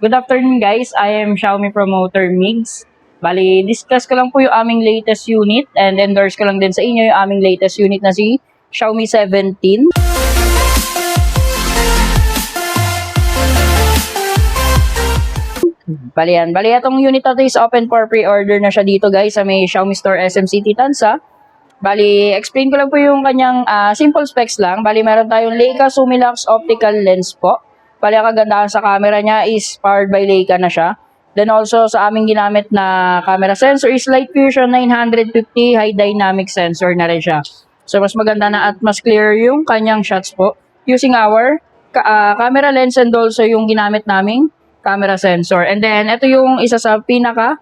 Good afternoon guys, I am Xiaomi Promoter Migs. Bali, discuss ko lang po yung aming latest unit and endorse ko lang din sa inyo yung aming latest unit na si Xiaomi 17. Bali, itong unit na to is open for pre-order na siya dito guys sa may Xiaomi Store SM City Tansa. Bali, explain ko lang po yung kanyang simple specs lang. Bali, meron tayong Leica Sumilax optical lens po. Bali, ang kagandahan sa camera niya is powered by Leica na siya. Then also, sa aming ginamit na camera sensor is Light Fusion 950 high dynamic sensor na rin siya. So, mas maganda na at mas clear yung kanyang shots po using our camera lens and also yung ginamit naming camera sensor. And then, ito yung isa sa pinaka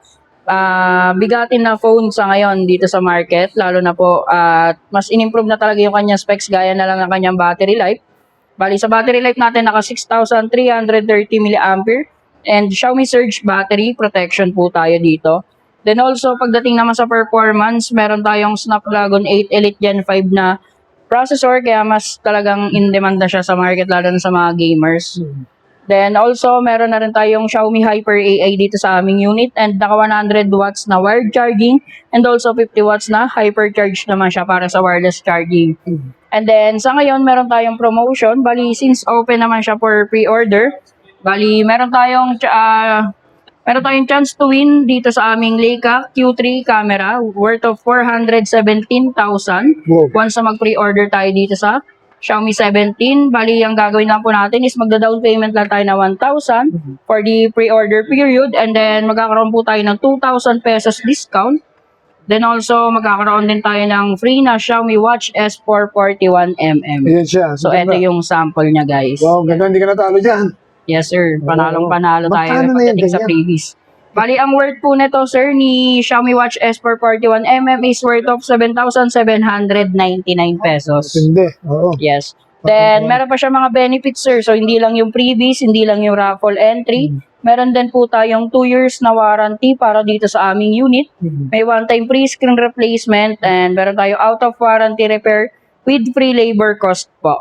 bigatin na phone sa ngayon dito sa market. Lalo na po, mas in-improve na talaga yung kanyang specs gaya na lang ng kanyang battery life. Bali, sa battery life natin, naka 6,330 mAh and Xiaomi Surge battery protection po tayo dito. Then also, pagdating naman sa performance, meron tayong Snapdragon 8 Elite Gen 5 na processor, kaya mas talagang in-demand na siya sa market, lalo na sa mga gamers. Then also, meron na rin tayong Xiaomi Hyper AI dito sa aming unit and naka 100 watts na wired charging and also 50 watts na hypercharge naman siya para sa wireless charging. And then, sa ngayon, meron tayong promotion. Bali, since open naman siya for pre-order, bali, meron tayong chance to win dito sa aming Leica Q3 camera worth of 417,000 once na mag-pre-order tayo dito sa Xiaomi 17. Bali, ang gagawin lang po natin is magda-down payment lang tayo na 1,000 for the pre-order period and then magkakaroon po tayo ng 2,000 pesos discount. Then also, magkakaroon din tayo ng free na Xiaomi Watch S4 41mm. Ayan siya. So, ito yung sample niya, guys. Wow, ganda, hindi ka natalo dyan. Yes, sir. Panalong-panalo tayo Magkano na yan, pagdating sa ganyan? previous. Bali, ang worth po nito, sir, ni Xiaomi Watch S4 41mm is worth of 7,799 pesos. Hindi, oo. Yes. Then, meron pa siya mga benefits, sir. So, hindi lang yung freebies, hindi lang yung raffle entry. Meron din po tayong 2 years na warranty para dito sa aming unit. May one-time free screen replacement and meron tayong out-of-warranty repair with free labor cost po.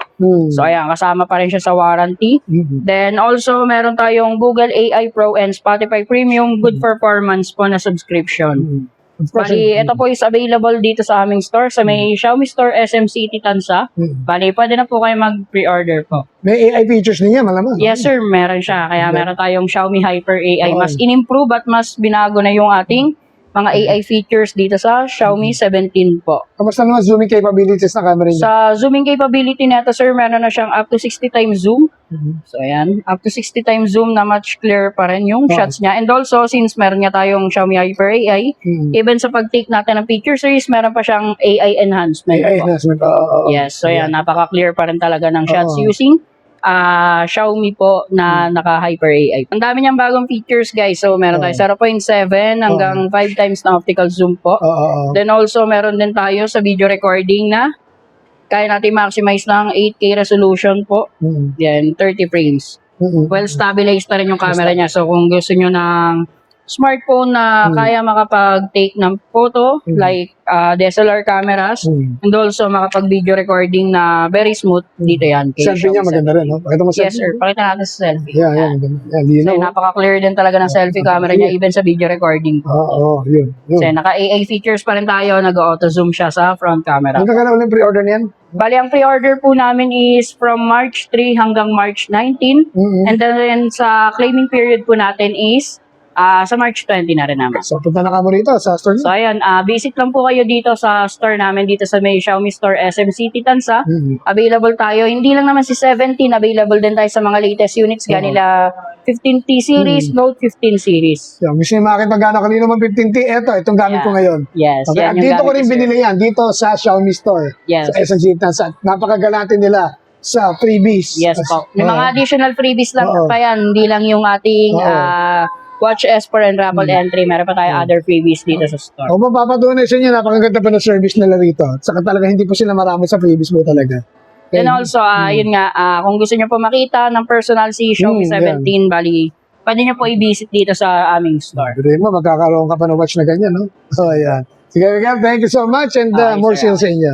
So, ayan, kasama pa rin siya sa warranty. Then, also, meron tayong Google AI Pro and Spotify Premium good performance po na subscription. Bali, ito po is available dito sa aming store, sa may Xiaomi Store SM City Tansa. Bali, pwede na po kayo mag-pre-order po. May AI features niya, malamang. Yes, sir, meron siya. Kaya meron tayong Xiaomi Hyper AI. Mas in-improve at mas binago na yung ating mga AI features dito sa Xiaomi 17 po. Kamusta naman zooming capabilities na camera niya? Sa zooming capability nito, sir, meron na siyang up to 60 times zoom. So, ayan. Up to 60 times zoom na much clearer pa rin yung shots niya. And also, since meron nga tayong Xiaomi Hyper AI, even sa pag-take natin ng picture series, meron pa siyang AI enhancement. AI enhancement, Yes. So, ayan. Napaka-clear pa rin talaga ng shots using Xiaomi po na naka-Hyper AI. Ang dami niyang bagong features, guys. So, meron tayo 0.7 hanggang 5 times na optical zoom po. Then also, meron din tayo sa video recording na kaya natin maximize ng 8K resolution po. Yan, 30 frames. Well, stabilized na rin yung camera niya. So, kung gusto nyo ng smartphone na kaya makapag-take ng photo, like DSLR cameras, and also makapag-video recording na very smooth, dito yan. Selfie niya maganda rin, no? Pakita mo selfie. Yes, sir. Pakita natin sa selfie. Yan, So, napaka-clear din talaga ng selfie camera niya, even sa video recording. Yun. So, naka-AA features pa rin tayo, nag-auto-zoom siya sa front camera. Hanggang ka na ulit pre-order niyan? Bali, ang pre-order po namin is from March 3 hanggang March 19. And then, sa claiming period po natin is sa March 20 na rin naman. So, punta na ka mo rito sa store So, niya? ayan, visit lang po kayo dito sa store namin, dito sa may Xiaomi Store SM City Tansa. Available tayo. Hindi lang naman si 17, available din tayo sa mga latest units, ganila 15T series, Note 15 series. Yeah, gusto niyo makita gano'n kanino man 15T, itong gamit ko ngayon. Yes, Okay, yan yung dito ko gamit, rin sir. binili yan, dito sa Xiaomi Store. Yes. Sa SMC Tansa. Napakagalatin nila sa freebies. Yes po. May mga additional freebies lang pa yan. Hindi lang yung ating Watch S4 and raffle entry. Meron pa tayo other freebies dito sa store. O mapapatunay sa inyo, napakaganda pa ng service nila rito. At saka talaga hindi po sila marami sa freebies mo talaga. Then also, yun nga, kung gusto nyo po makita ng personal si Xiaomi 17, bali, pwede nyo po i-visit dito sa aming store. Pero mo, magkakaroon ka pa ng watch na ganyan, no? So, ayan. Sige, Miguel, thank you so much and more sir. sales sa inyo.